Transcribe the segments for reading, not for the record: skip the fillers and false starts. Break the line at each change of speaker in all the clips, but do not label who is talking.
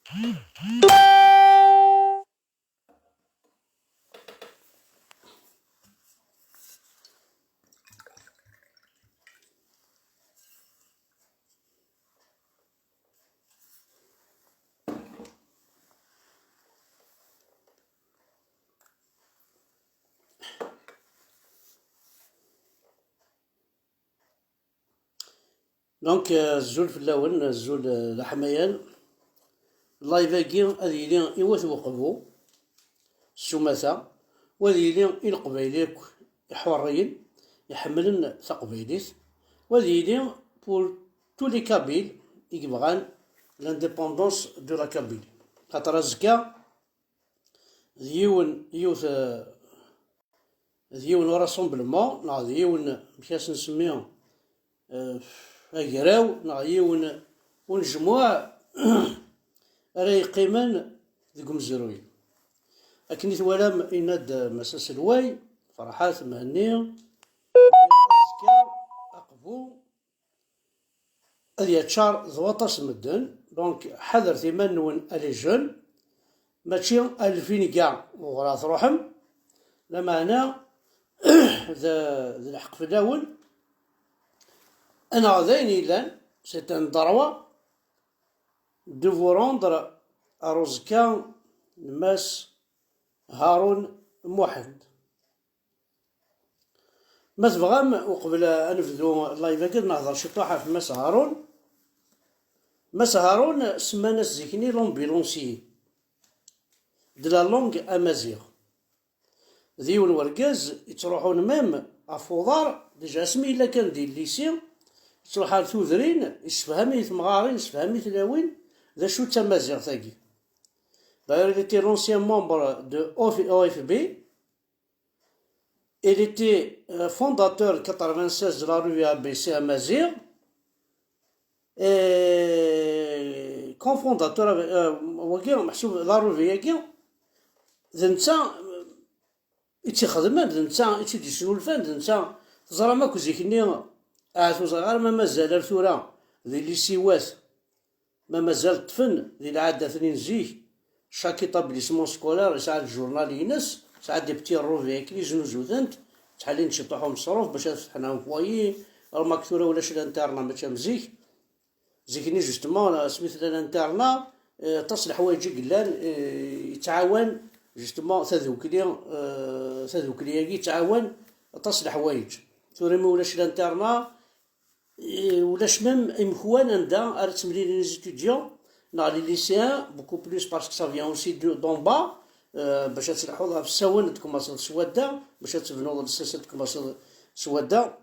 دونك الزول في اللون الزول الحميان اللايفاكي هذا يلي إيوات وقفو السماثة وهذا يلي القبايليك حواريين يحملن تقبايليت وهذا يلي بور تو لي كابيل يبغان لانديبوندونس دو لا كابيل خاطر أزكا ديون راسومبلمون نا ديون مكاس نسميهم أقراو نا ديون ونجموع راه يقيمان ذوك مزروين أكني توالام إناد مساس الواي فرحات مهنية أزكا أقبو هذه تشار ضواطاس مدن دونك حذر ثمان نون ألي جون ماشي ألفين كاع وغرا تروحم لما أنا ذا الحق في داول أنا غذيني لان سيتان ضروة دو فو روندر أروزكا الماس هارون موحد ما تبغام وقبل أنفذو اللايف هكذا نهضر شي طاحة في ماس هارون. ماس هارون سمانا زيكني لومبيلونسي دو لا لونغ أمازيغ ذيون وركاز يتروحون مام أفوضار ديجا اسمي إلا كان دي الليسي تروح على ثوذرين يسفهمي ثمغارين يسفهمي ثلاوين ذا شو تمازيغ ثاقي. D'ailleurs, il était l'ancien membre de OFB. Il était fondateur 96 de la revue ABC Amazir. Et cofondateur avec la revue ذنتا يتخدم ذنتا يتديسولفان ذنتا تزرى ماكو زيكني عاتو صغار ما مازال ثورا ذي لي سيوات ما مازال طفن ذي العادة ثنين زيك شاك ايطابليسمون سكولار يساعد الجورنال ينس ساعد دي بتي روفي كلي زنوزوثنت تحالين نشطحهم مصروف باش فتحناهم فوايي المكثورة ولا شي الانترنا ماشي مزيك زيكني جوستمون سميت الانترنا تصلح حوايج قلان يتعاون جوستمون تذوكليا يتعاون تصلح حوايج توريمي ولا شي الانترنا ولاش ميم امكوان عندها ارت ملي لي ستوديون نا لي ليسيان بوكو بلوس باسكو سا فيان اوسي دون با باش تلحقوها في السوان تكماصل سوادا باش تبنوا السلسله تكماصل سوادا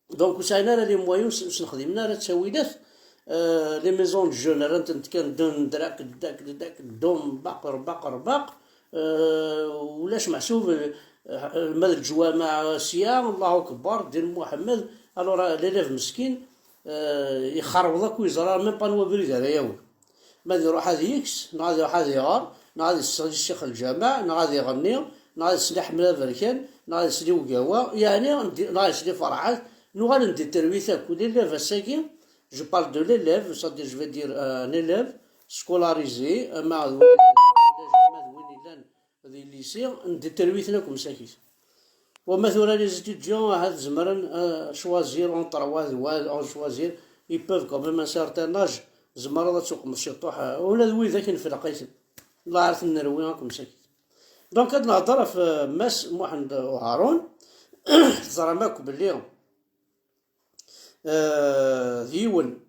دونك وسعنا لي مويون باش نخدمنا راه تساويلات لي ميزون جون راه كان دون دراك داك دوم باق ولاش محسوب المال الجوامع سيا الله اكبر دين محمد الوغ ليليف مسكين يخربضك ويزرى ميم با نوا بريد هذا ياوي ما يروح هذا يكس نغادي يروح هذا يغار نغادي يستغل الشيخ الجامع نغادي يغني نغادي يسلي حمله بركان نغادي يسلي وقاوة يعني نغادي يسلي فرحات نغادي ندير ترويثة كل ليليف الساكن جو بارل دو ليليف سادير جو في دير ان ليليف سكولاريزي مع وين لان هذه الليسي ندير ترويثنا كم ساكن ومثلا لي ستوديون هاد زمرن شوازير اون تروا او شوازير يبوف كوميم ان سارتان اج زمرة تسوق مشطوح ولا ذوي ذاك نفلقيت الله عارف نروي راكم ساكت دونك هاد نهضر في ماس محمد وهارون تزرى ماكو بلي ديون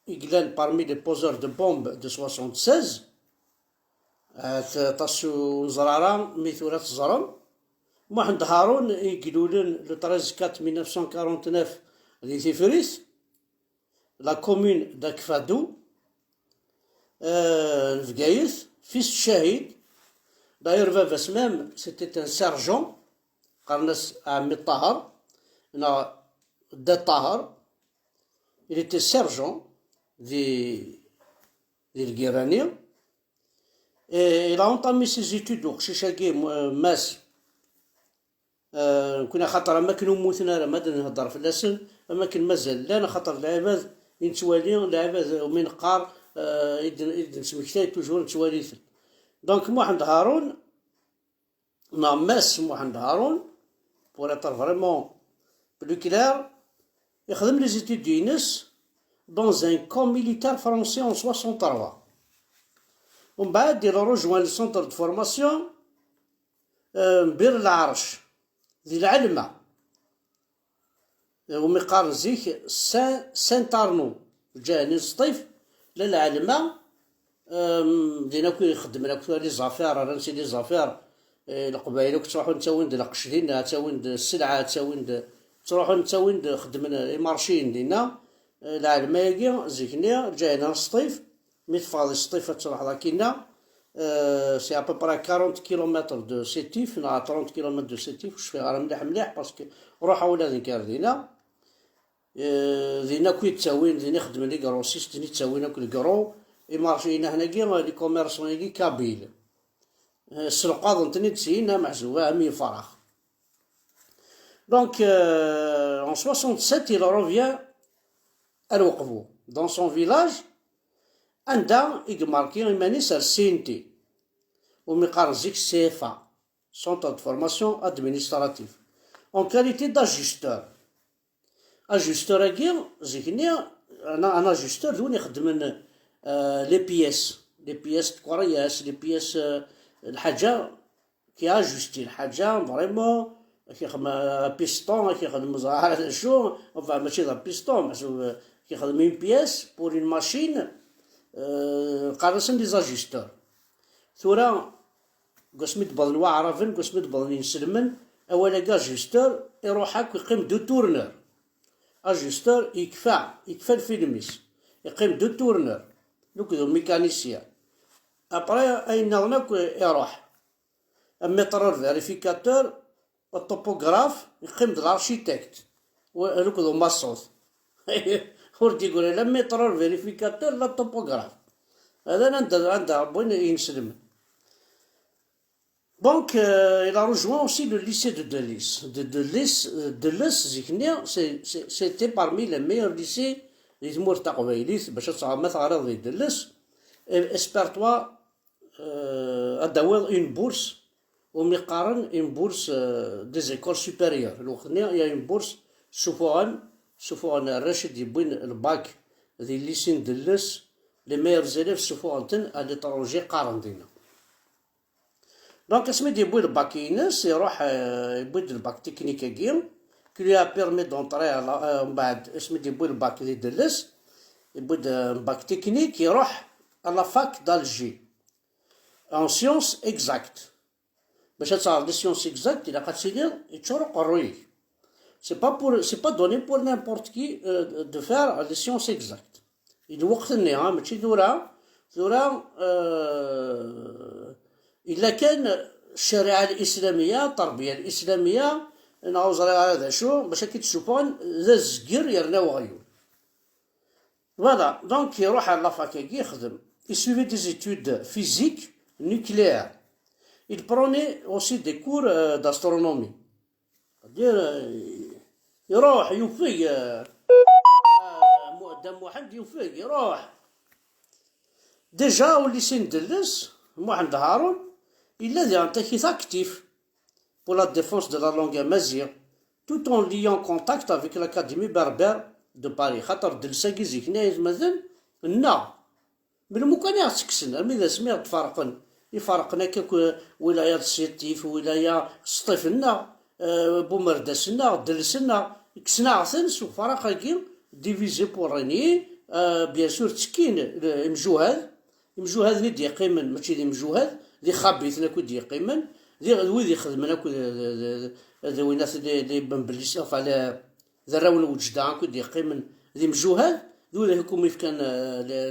يقلان بارمي لي بوزور دو بومب دو 76 تاسو زرارة ميثورات الزرم محمد هارون يقولون لو 13 4 1949 اللي في فريس لا كومون داكفادو الفقايث فيس الشهيد داير بابا سمام سيتي ان سارجون قرنس عمي الطاهر هنا دا الطاهر il était sergent دي القيرانية il a entamé ses études وقشيشاكي ماس كنا خاطر ما كانوا موتنا راه ما نهضر في اللسن اما كان مازال لا خاطر العباد ينتوالي العباد من قار إذن سمكتاي توجور نتواليث دونك محمد هارون ماس محمد هارون pour être vraiment plus clair يخدم les études d'INES dans un camp militaire français en 63 ومن بعد il rejoint le centre de formation بير العرش ذي العلمة ومقار زيك سانت ارنو جاني سطيف للعلمة بدينا كي يخدم كي لي زافير راه نسي لي زافير القبايله كنت تروحوا نتا وين القشدين تا وين السلعه تا وين تروحوا نتا وين خدمنا لي مارشين دينا العلمة ياكي زيكني جاينا سطيف مي تفاضي سطيف تروح ضاكينا سي ابوبرا 40 كيلومتر دو سيتيف نا 30 كيلومتر دو سيتيف واش فيها راه مليح باسكو روحا ولا ذكر دينا دينا كي تاوين دينا خدم لي كروسيست دينا تاوينا كل كرو اي مارشينا هناكي لي كوميرسون ياكي كابيل السلقاض نتني تسينا محسوبه مي فراغ دونك en 67 il revient à Ouakvou dans son village عندها يماركي يمانيس السينتي ومقارن زيك CFA Centre de Formation Administrative en qualité d'ajusteur اجوستور زيكني انا اجوستور دوني يخدم لي بياس كورياس لي بياس الحاجه كي اجوستي الحاجه فريمون كيخدم بيستون كيخدم زهر شو ماشي ذا بيستون محسوب كيخدم اون بياس بور اون ماشين قارسن لي زاجوستور ثورا قسمت بضن واعرفن قسمت بضن يسلمن اولا كاجوستور يروح هاك يقيم دو تورنر اجوستور يكفى الفيلميس يقيم دو تورنر دوك ذو ميكانيسيان ابري اين نغنك يروح ميترور فيريفيكاتور الطوبوغراف يقيم د الارشيتكت دوك ذو ماصوص ورد يقول لا ميترور فيريفيكاتور لا طوبوغراف هذا عندها بوين ينسلم Donc, il a rejoint aussi le lycée de Deleuze. Deleuze, c'était parmi les meilleurs lycées. Les mots تقبيليت باش تصعب مثلا غير Deleuze. Espère-toi d'avoir une bourse ومقارن une bourse des écoles supérieures. الوقتني il y a une bourse سوفوان الراشد يبين الباك ذي lycée Deleuze. Les meilleurs élèves سوفوان à l'étranger قارن دينا. دونك اسمي يبوي الباك ينس يروح يبوي الباك تكنيك كي lui a permis d'entrer من بعد اسمي يبوي الباك دي دلس يبوي الباك تكنيك يروح على فاك دالجي en sciences exactes باش تصاوب لي سيونس اكزاكت الا قد سيدير يتشرق الروي c'est pas donné pour n'importe qui de faire les sciences exactes الوقت النهار ماشي ذورا إلا كان الشريعة الإسلامية التربية الإسلامية نعوز على هذا شو باش كي تشوفون ذا الزقير يرناو غيو فوالا دونك يروح على لافاكاكي يخدم il suivait des études physiques nucléaires il prenait aussi des cours d'astronomie يروح يوفي مؤدم واحد يوفي يروح ديجا وليسي ندلس محمد هارون il est un très actif pour la défense de la langue amazigh tout en liant contact avec l'Académie berbère de Paris خاطر دلساكي زيكنا مثلا النا من المكان تسكسن اذا سمعت يفرقنا كيك ولايه السيتيف ولايه سطيفنا بومردسنا دلسنا كسنا عسنس وفرقاكي ديفيزي بوراني بيان سور تسكين المجوهد اللي دي يقيمن ماشي دي مجوهد اللي خابيتنا كود يقيمن ويد يخدمنا كود ذوي الناس اللي بنبليس على ذراون وجدان كود يقيمن ذي مجوهد ذولا هكم كان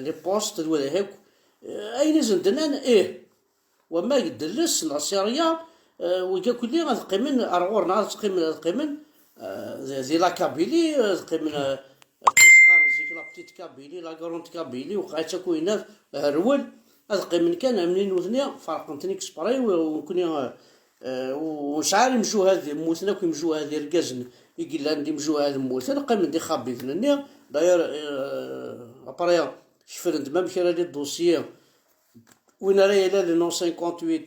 لي بوست ذولا هك اين زندنا وما يدلس العصيريه وجا كلي غتقيمن ارغورنا تقيمن ذي لا كابيلي تقيمن بتيت كابيلي لا كروند كابيلي وقعت كوينات هرول هذا من كان منين وثنيا فرقنتني كسبراي وكوني وشعار مجو هذه موتنا كي مجو هذه ركازن يقول عندي مجو هذه موتنا قام ندي خابيتنا داير ابريا شفرند مام كرا لي الدوسيي وين راه يلا لو 58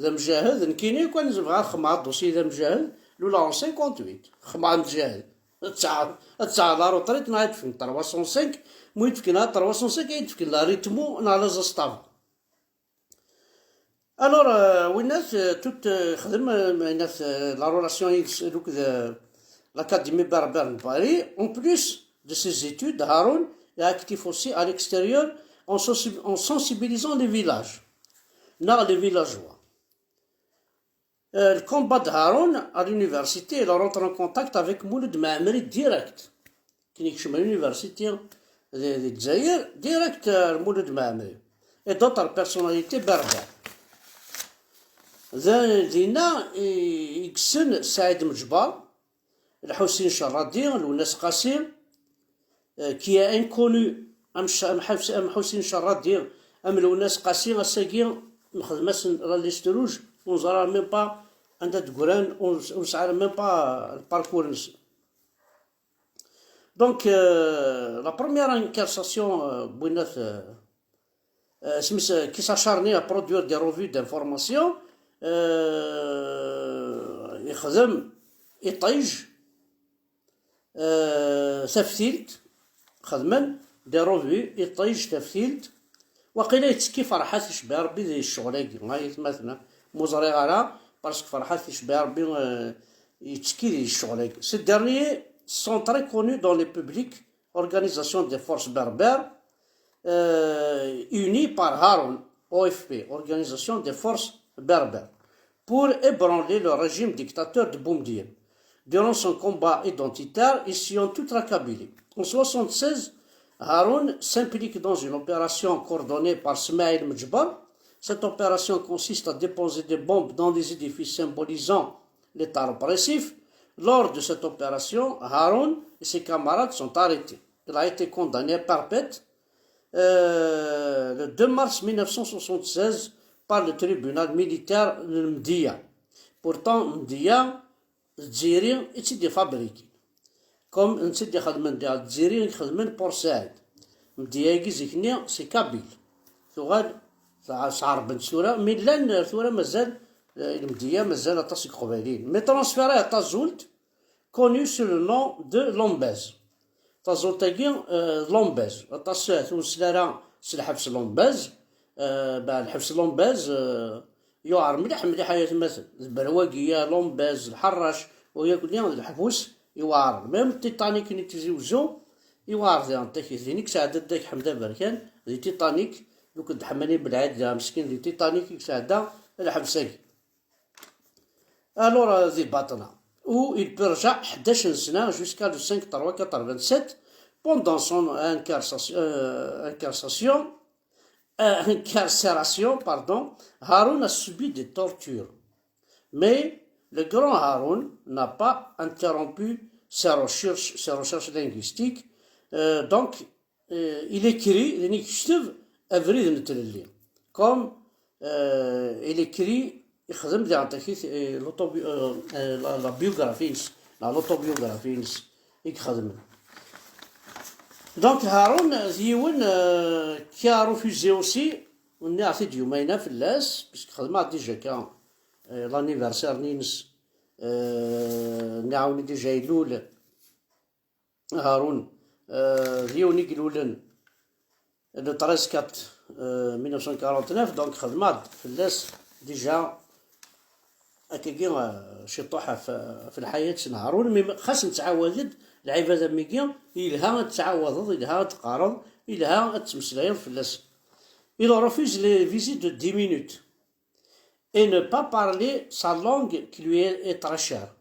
ذا مجاهد نكيني كون نبغى نخمع الدوسيي ذا مجاهد لولا 58 خمع مجاهد تاع دارو طريت نايت في 305 مويت في 305 يدفك لا ريتمو نالا زاستاف الور وينات توت خدم ناس لا رولاسيون دوك l'académie berbère de Paris en plus de ses études Haroun est actif aussi à l'extérieur en sensibilisant les villages les villageois. Le combat de Haroun à l'université, il rentre en contact avec Mouloud Ma'amri direct. Qui est à l'université de Dzaïr, direct Mouloud Ma'amri. Et d'autres personnalités berbères. Dina, Iksen Saïd Mjbar, le Hussein Charadi, Lounas Qassim, qui est inconnu, Hussein Charadi, Lounas Qassim, Assagir, Mkhadmas Raliste Rouge, on ne saura même pas un date Gouran, on ne saura même pas le parcours. Donc, la première incarcération, qui s'acharnait à produire des revues d'information, يخدم يطيج تفثيلت خدما دي روفي يطيج تفثيلت وقيلا يتسكي فرحات يشبه ربي ذي الشغل مثلا مزري غالا باسكو فرحات يشبه ربي يتسكي ذي الشغل سي ديرنيي sont très connus dans le public organisation des forces berbères unis par Haroun OFP organisation des forces berbères pour ébranler le régime dictateur de Boumediene. Durant son combat identitaire, il sillonne toute la Kabylie. En 1976, Haroun s'implique dans une opération coordonnée par Smaïl Mjbar. Cette opération consiste à déposer des bombes dans des édifices symbolisant l'état répressif. Lors de cette opération, Haroun et ses camarades sont arrêtés. Il a été condamné à perpète le 2 mars 1976 par le tribunal militaire de Mdia. Pourtant, Mdia, Dziri, est fabriqué. Comme un site de Khadman de Dziri, Khadman pour Saïd. Mdia, c'est Kabyle. صعر بن سورة من لان ثورة مازال المدية مازال أطاس قبائليين مي ترانسفيري أطاس زولت كوني سو لو نون دو لومباز تازولتاكي لومباز أطاس ثوسلارا سلحبس لومباز الحبس لومباز يوعر مليح مليح يتمثل البرواقية لومباز الحراش وياكل الحبوس يوعر ميم التيتانيك اللي تزوجو يوعر ذي انتاكي ذينيك سعادة داك حمدا بركان ذي تيتانيك لو كنت حماني بالعاد مسكين ذي تيتانيك يساعدا الحبساكي الور ذي باطنة où il peut رجع 11 سنة jusqu'à le 5 3 87 pendant son incarcération, Haroun a subi des tortures. Mais le grand Haroun n'a pas interrompu ses recherches linguistiques. Donc, il écrit, comme il écrit l'autobiographie. Donc Haroun Zioun qui a refusé aussi, on est assez du Maïna Filas, puisque Khadma déjà quand l'anniversaire Nins Naouni déjà Iloul Haroun Zioun Igloulen le 13/4/1949, donc Khadma Filas déjà أكيد شطوحة في الحياة هارون مي خاص نتعاود العبادة ميكي إلها تعاوض إلها تقارض إلها تمسلايض في اللاس. Il refuse les visites de 10 minutes et ne pas parler sa langue qui lui est très chère.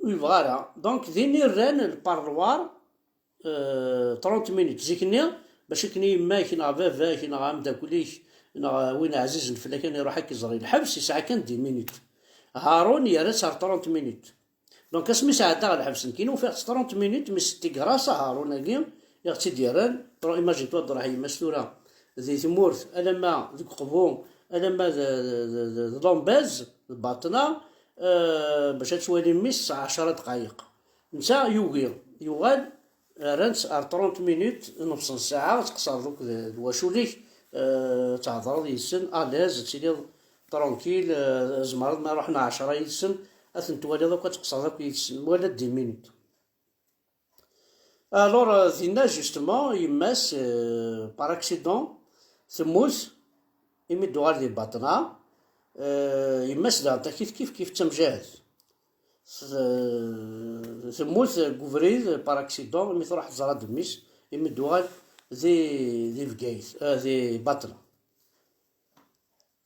Voilà. Donc ذيني ران البارلوار 30 minutes زيكني باش كني ما كنا بابا كنا غامدا كليش وين عزيز الفلا كان يروح هكا يزري الحبس يساعة كان 10 مينوت هارون يرسها 30 مينوت دونك اسمي ساعة تاع الحبس كاين وفيه 30 مينوت مي ستي كراسة هارون هاكي يغتي ديران ترو ايماجين تو راهي مسطورة ذي ثمورت ألما ذوك قبون ألما لومباز الباطنة باش تولي ميس 10 دقايق نتا يوغال رانت 30 مينوت نص ساعة تقصر دوك الواشوليك تهضر يسن ألاز تيلي ترونكيل زمرد ما رحنا 10 يسن أثنتوالي دوك تقصر دوك يسن ولا 10 مينوت. الور دينا جوستومون يماس بار اكسيدون تموت يمدو غير دي باطنها يماس دارتا كيف تمجاهد تموت كوفريد بار اكسيدون مي تروح تزرع دميس يمدو غير دي فكايت دي باطنة.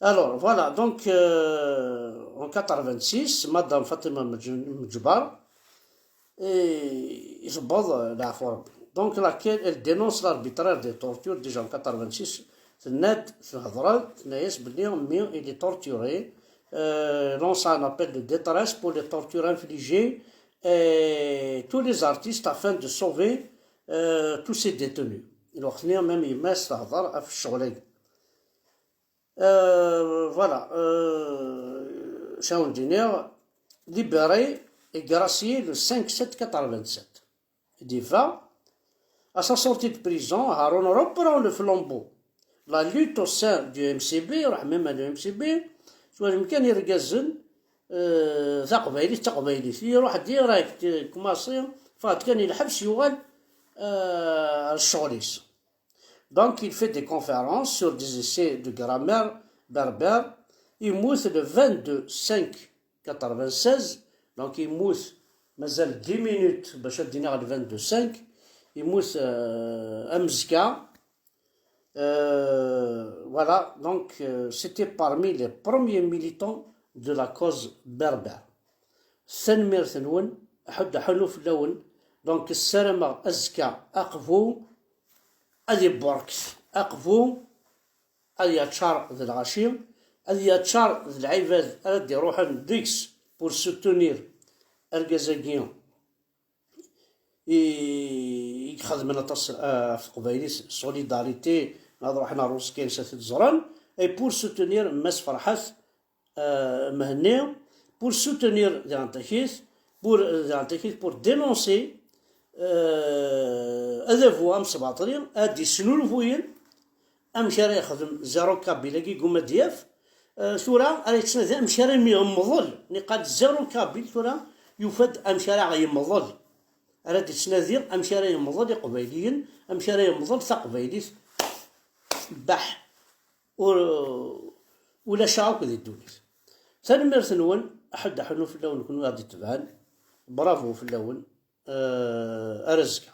الور فوالا دونك en 86 مدام فاطمة مجبر يجبض العفو ربي. دونك لاكيل elle dénonce l'arbitraire des tortures déjà en 86 تناد في الهضرة تنايس بلي مي il est torturé lance un appel de détresse pour les tortures infligées et tous les artistes afin de sauver tous ces détenus. الوقتنيا ميم يماس تهضر في الشغل voilà شاون دينير libéré et gracié le 5/7/87. Il dit va. À sa sortie de prison, Haroun reprend le flambeau. La lutte au sein du MCB, même le MCB, كان يرقزن تقبيلي يروح ديريكت كوماسي فات كان الحبس يوغل الشغليس. Donc il fait des conférences sur des essais de grammaire berbère. Il mout le 22/5/96. Donc il mout مازال 10 minutes باش دينا على 22/5 يموت أمزكا. Voilà, donc c'était parmi les premiers militants de la cause berbère. ثنمير ثنون أحد حلو في اللون. دونك السلامة أزكا أقفو أدي بوركس أقفو أدي أتشار ذي الغاشير أدي أتشار ذي العباد أدي روحان ديكس pour soutenir الجزائريين يخدم نطس في قبايلي سوليداريتي نهضرو حنا روس كاين سات الزران اي بور سوتونير ماس فرحات مهنيه بور سوتونير دي انتيكيس بور دينونسي هذا فوا مسباطرين ادي سنو الفوين امشاري يخدم زيرو كابيلاكي قوما دياف ثورا راه يتسنى امشاري ميغمضل نقاد زيرو كابيل ثورا يفاد امشاري غيمضل راه تسنادير امشاري يمضل قبايليين امشاري يمضل ثقبايليت بح ولا شعوك ذي الدوليس. ثاني مرث نون أحد حنو في اللون كنو غادي تبعان برافو في اللون أرزكا.